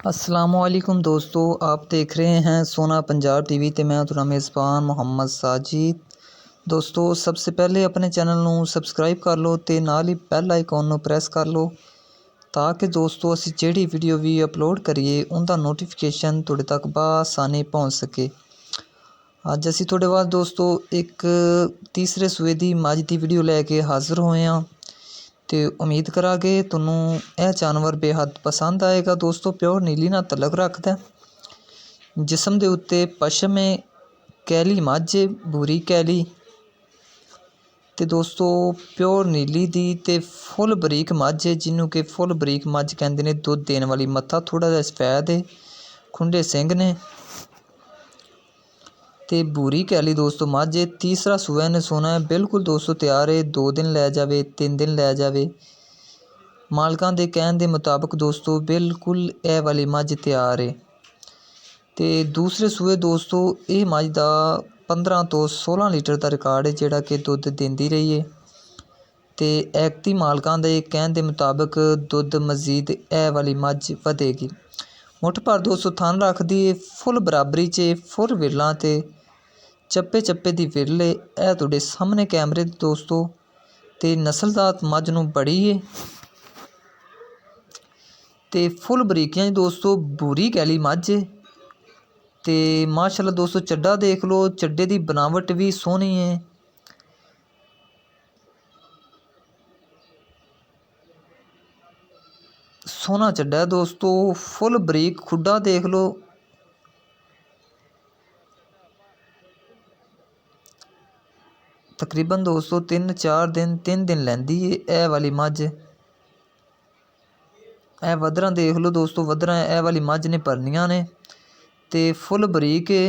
अस्सलामुअलैकुम दोस्तों, आप देख रहे हैं सोना पंजाब टीवी ਤੇ मैं ਤੁਹਾਡਾ ਮੇਜ਼ਬਾਨ ਮੁਹੰਮਦ ਸਾजिद। दोस्तों सबसे पहले अपने चैनल ਨੂੰ ਸਬਸਕ੍ਰਾਈਬ ਕਰ ਲਓ ਤੇ ਨਾਲ ਹੀ ਬੈਲ ਆਈਕਨ ਨੂੰ ਪ੍ਰੈਸ ਕਰ ਲਓ ਤਾਂ ਕਿ ਦੋਸਤੋ ਅਸੀਂ ਜਿਹੜੀ ਵੀਡੀਓ ਵੀ ਅਪਲੋਡ ਕਰੀਏ ਉਹਦਾ ਨੋਟੀਫਿਕੇਸ਼ਨ ਤੁਹਾਡੇ ਤੱਕ ਬਆਸਾਨੀ ਪਹੁੰਚ ਸਕੇ। ਅੱਜ ਅਸੀਂ ਤੁਹਾਡੇ ਵਾਸਤੇ ਦੋਸਤੋ ਇੱਕ ਤੀਸਰੇ ਸੂਏ ਦੀ ਮੱਝ ਦੀ ਵੀਡੀਓ ਲੈ ਕੇ ਹਾਜ਼ਰ ਹੋਏ ਹਾਂ ਤੇ उम्मीद करांगे ਤੁਹਾਨੂੰ ਇਹ ਜਾਨਵਰ बेहद पसंद आएगा। दोस्तों प्योर नीली ਨਾਲ ਤਲਕ ਰੱਖਦਾ, जिसम ਦੇ ਉੱਤੇ ਪਸ਼ਮ ਹੈ, कैली मझ भूरी कैली ਤੇ ਦੋਸਤੋ प्योर नीली ਦੀ ਤੇ फुल ਬਰੀਕ ਮੱਝ ਹੈ ਜਿਹਨੂੰ ਕਿ फुल ਬਰੀਕ ਮੱਝ ਕਹਿੰਦੇ ਨੇ। ਦੁੱਧ ਦੇਣ ਵਾਲੀ, ਮੱਥਾ ਥੋੜਾ ਜਿਹਾ ਸਫੈਦ ਹੈ, ਖੁੰਡੇ ਸਿੰਘ ਨੇ ਤੇ भूरी कैली दोस्तों मझ है। तीसरा सूआ ने सोना है, बिल्कुल दोस्तों तैयार है। 2 दिन लै जावे, 3 दिन लै जावे, मालकां दे कहण दे मुताबिक दोस्तों बिल्कुल यह वाली मझ तैयार है। तो दूसरे सूए दोस्तों ये मझ का 15 तो 16 लीटर का रिकॉर्ड है जिहड़ा कि दुध देंदी रही है। तो ऐगती मालकां दे कहण दे मुताबिक दुध मजीद यह वाली मझ वधेगी। मुठ भर दोस्तों थन रखदी है, फुल बराबरी च, फुल विरलां ते ਚੱਪੇ ਚੱਪੇ ਦੀ ਵਿਰਲ ਹੈ। ਇਹ ਤੁਹਾਡੇ ਸਾਹਮਣੇ ਕੈਮਰੇ ਦੋਸਤੋ ਤੇ ਨਸਲਦਾਰ ਮੱਝ ਨੂੰ ਬੜੀ ਹੈ ਤੇ ਫੁੱਲ ਬਰੀਕੀਆਂ ਜੀ ਦੋਸਤੋ। ਭੂਰੀ ਕੈਲੀ ਮੱਝ ਹੈ ਤੇ ਮਾਸ਼ਾਅੱਲਾ ਦੋਸਤੋ ਚੱਡਾ ਦੇਖ ਲਓ, ਚੱਡੇ ਦੀ ਬਣਾਵਟ ਵੀ ਸੋਹਣੀ ਹੈ। ਸੋਹਣਾ ਚੱਡਾ ਦੋਸਤੋ, ਫੁੱਲ ਬਰੀਕ ਖੁੱਡਾ ਦੇਖ ਲਓ। तकरीबन दोस्तों 3 दिन लैंदी है यह वाली मझ। यह वधरा देख लो दोस्तों, वधरा यह वाली मझ ने भरनियां ने ते फुल बरीक है।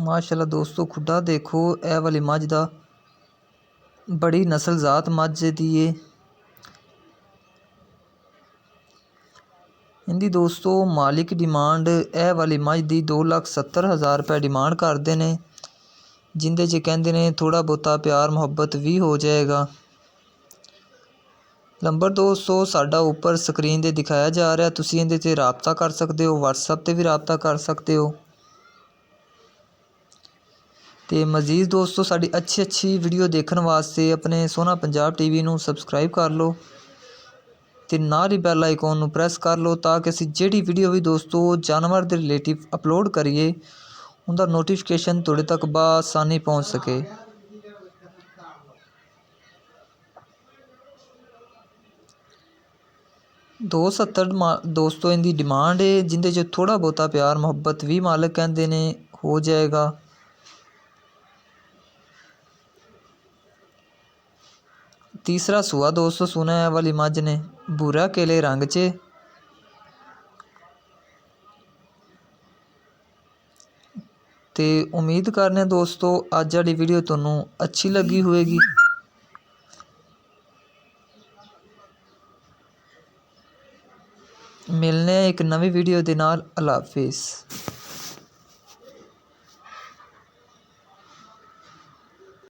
माशाल्लाह दोस्तों खुड्डा देखो यह वाली मझ का, बड़ी नस्लजात मझ दी है। इनकी दोस्तों मालिक डिमांड यह वाली मझ की 2,70,000 रुपये डिमांड करते हैं, जिंदे च कहते हैं थोड़ा बहुता प्यार मुहब्बत भी हो जाएगा। नंबर दोस्तों साडा ऊपर स्क्रीन ते दिखाया जा रहा, तुसीं इहदे ते राबता कर सकते हो, WhatsApp ते भी राबता कर सकते हो। तो मजीद दोस्तों साड़ी अच्छी वीडियो देखने वास्ते अपने सोना पंजाब टीवी नू सबसक्राइब कर लो तो नाल ही बैल आइकॉन नू प्रेस कर लो ताकि असीं जिहड़ी वीडियो भी दोस्तों जानवर के रिलेटिव अपलोड करिए उनका नोटिफिकेशन तुहाडे तक बआसानी पहुँच सके। 270 दोस्तों इनकी डिमांड है, जिंदे च थोड़ा बहुता प्यार मुहब्बत भी मालिक कहते ने हो जाएगा। तीसरा सूआ दोस्तों सुना है वाली मझ ने, भूरा केले रंग च ते उम्मीद करने दोस्तों अज वाली वीडियो तुहानू अच्छी लगी होएगी। मिलने एक नवी वीडियो दे नाल। अल्लाह हाफिज़।